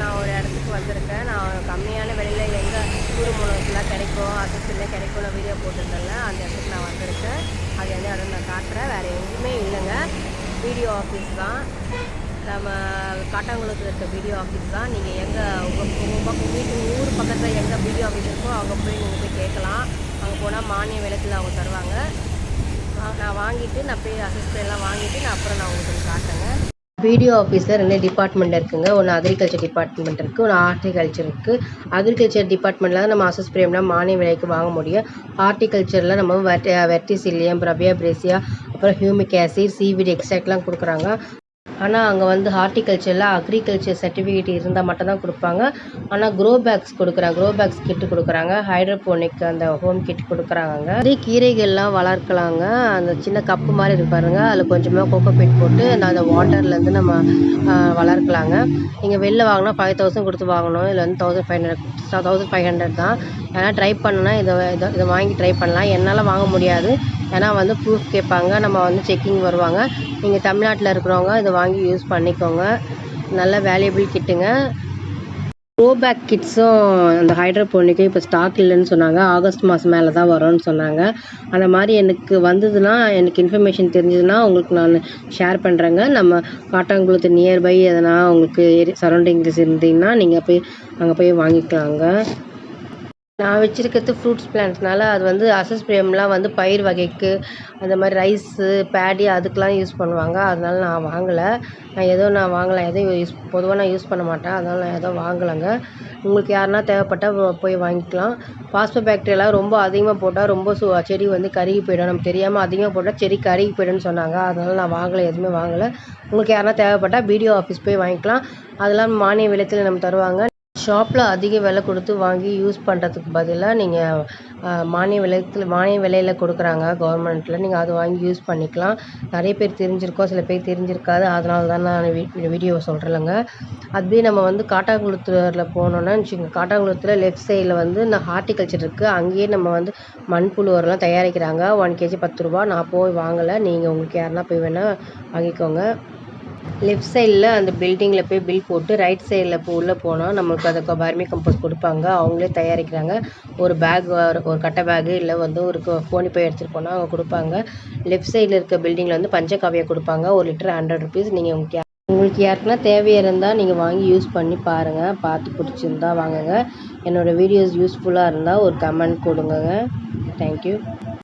நான் ஒரு இடத்துக்கு வந்திருக்கேன். நான் கம்மியான விலையில் எங்கே குறுமுளகுலாம் கிடைக்கும், அசஸ்லாம் கிடைக்கும்னு வீடியோ போட்டிருந்தேன்ல, அந்த இடத்துக்கு நான் வந்திருக்கேன். அது எந்த இடம் நான் காட்டுறேன். வேறு எங்கேயுமே இல்லைங்க, வீடியோ ஆஃபீஸ் தான். நம்ம காட்டாங்குளத்தில் இருக்க வீடியோ ஆஃபீஸ் தான். நீங்கள் எங்கே உங்கள் வீட்டு ஊர் பக்கத்தில் எங்கே வீடியோ ஆஃபீஸ் இருக்கோ அங்கே போய் நீங்கள் போய் கேட்கலாம். அங்கே போனால் மானிய விலைத்தில் அவங்க தருவாங்க. நான் வாங்கிட்டு நான் போய் அசஸ்லாம் வாங்கிட்டு நான் உங்களுக்கு காட்டுறேங்க. வீடியோ ஆஃபீஸில் 2 டிபார்ட்மெண்ட் இருக்குங்க. ஒன்று அக்ரிகல்ச்சர் டிபார்ட்மெண்ட் இருக்குது, ஒன்று ஹார்டிகல்ச்சர் இருக்குது. அக்ரிகல்ச்சர் டிபார்ட்மெண்ட்டில் தான் நம்ம அசஸ் பிரேம்லாம் மானிய விலைக்கு வாங்க முடியும். ஹார்டிகல்ச்சரில் நம்ம வெர்டிசிலியம், பிரபியா பிரேசியா, அப்புறம் ஹியூமிக் ஆசிட், சீவிட் எக்ஸ்ட்ராக்ட்லாம் கொடுக்குறாங்க. ஆனால் அங்கே வந்து ஹார்டிகல்ச்சரில் அக்ரிகல்ச்சர் சர்டிஃபிகேட் இருந்தால் மட்டும்தான் கொடுப்பாங்க. ஆனால் க்ரோ பேக்ஸ் கொடுக்குறாங்க, க்ரோ பேக்ஸ் கிட்டு கொடுக்குறாங்க, ஹைட்ரோபோனிக் அந்த ஹோம் கிட் கொடுக்குறாங்க. அதே கீரைகள்லாம் வளர்க்கலாங்க. அந்த சின்ன கப்பு மாதிரி இருக்கு பாருங்க, அதில் கொஞ்சமாக கோகோபீட் போட்டு அந்த வாட்டர்லேருந்து நம்ம வளர்க்கலாங்க. நீங்கள் வெளில வாங்கினா 5000 கொடுத்து வாங்கணும், இல்லை வந்து 1500 தான். ஏன்னா ட்ரை பண்ணுன்னா இதை வாங்கி ட்ரை பண்ணலாம். என்னால் வாங்க முடியாது, ஏன்னா வந்து ப்ரூஃப் கேட்பாங்க, நம்ம வந்து செக்கிங் வருவாங்க. நீங்கள் தமிழ்நாட்டில் இருக்கிறவங்க இதை வாங்கி யூஸ் பண்ணிக்கோங்க. நல்ல வேல்யூபிள் கிட்டுங்க. க்ரோ பேக் கிட்ஸும் அந்த ஹைட்ரோபோனிக்கும் இப்போ ஸ்டாக் இல்லைன்னு சொன்னாங்க. ஆகஸ்ட் மாதம் மேலே தான் வரும்னு சொன்னாங்க. அந்த மாதிரி எனக்கு வந்ததுன்னா, எனக்கு இன்ஃபர்மேஷன் தெரிஞ்சதுன்னா உங்களுக்கு நான் ஷேர் பண்ணுறேங்க. நம்ம காட்டாங்குளத்து நியர்பை எதனா உங்களுக்கு சரௌண்டிங்ஸ் இருந்தீங்கன்னா நீங்கள் அங்கே போய் வாங்கிக்கலாங்க. நான் வச்சுருக்கிறது ஃப்ரூட்ஸ் பிளான்ட்ஸ்னால அது வந்து அசஸ் பிரேம்லாம் வந்து பயிர் வகைக்கு, அந்த மாதிரி ரைஸு, பேடி அதுக்கெலாம் யூஸ் பண்ணுவாங்க. அதனால நான் வாங்கலை. நான் வாங்கலை, எதையும் பொதுவாக நான் யூஸ் பண்ண மாட்டேன். அதனால் நான் எதுவும் வாங்கலைங்க. உங்களுக்கு யாருன்னா தேவைப்பட்டால் போய் வாங்கிக்கலாம். பாஸ்போபாக்டீரியாலாம் ரொம்ப அதிகமாக போட்டால் ரொம்ப செடி வந்து கருகி போயிடும். நம்ம தெரியாமல் அதிகமாக போட்டால் செடி கருகி போய்டும்னு சொன்னாங்க. அதனால் நான் வாங்கலை, எதுவுமே வாங்கலை. உங்களுக்கு யாருன்னா தேவைப்பட்டால் பிடிஓ ஆஃபீஸ் போய் வாங்கிக்கலாம். அதெல்லாம் மானிய விலையில் நம்ம தருவாங்க. ஷாப்பில் அதிக விலை கொடுத்து வாங்கி யூஸ் பண்ணுறதுக்கு பதிலாக நீங்கள் மானிய விலையில் கொடுக்குறாங்க கவர்மெண்ட்டில், நீங்கள் அதை வாங்கி யூஸ் பண்ணிக்கலாம். நிறைய பேர் தெரிஞ்சிருக்கோம், சில பேர் தெரிஞ்சிருக்காது. அதனால தான் நான் வீடியோவை சொல்கிறேங்க. அதுவே நம்ம வந்து காட்டாங்குளத்தில் போனோன்னா வச்சுக்கோங்க, காட்டாங்குளத்தில் லெஃப்ட் சைடில் வந்து நான் ஹார்டிகல்ச்சர் இருக்குது. அங்கேயே நம்ம வந்து மண்புழு உரம்லாம் தயாரிக்கிறாங்க. 1 kg 10 ரூபா. நான் போய் வாங்கலை, நீங்கள் உங்களுக்கு யாருன்னா போய் வேணால் வாங்கிக்கோங்க. லெஃப்ட் சைடில் அந்த பில்டிங்கில் போய் பில் போட்டு ரைட் சைடில் உள்ளே போனால் நம்மளுக்கு அதை வர்மி கம்போஸ்ட் கொடுப்பாங்க. அவங்களே தயாரிக்கிறாங்க. ஒரு பேக், ஒரு கட்டை பேகு, இல்லை வந்து ஒரு ஃபோனி போய் எடுத்துகிட்டு போனால் அவங்க கொடுப்பாங்க. லெஃப்ட் சைடில் இருக்க பில்டிங்கில் வந்து பஞ்சகாவியா கொடுப்பாங்க. 1 லிட்டர் 100 ருபீஸ். நீங்கள் உங்களுக்கு யாருக்குன்னா தேவையாக இருந்தால் நீங்கள் வாங்கி யூஸ் பண்ணி பாருங்கள். பார்த்து பிடிச்சிருந்தா வாங்குங்க. என்னோடய வீடியோஸ் யூஸ்ஃபுல்லாக இருந்தால் ஒரு கமெண்ட் கொடுங்க. தேங்க்யூ.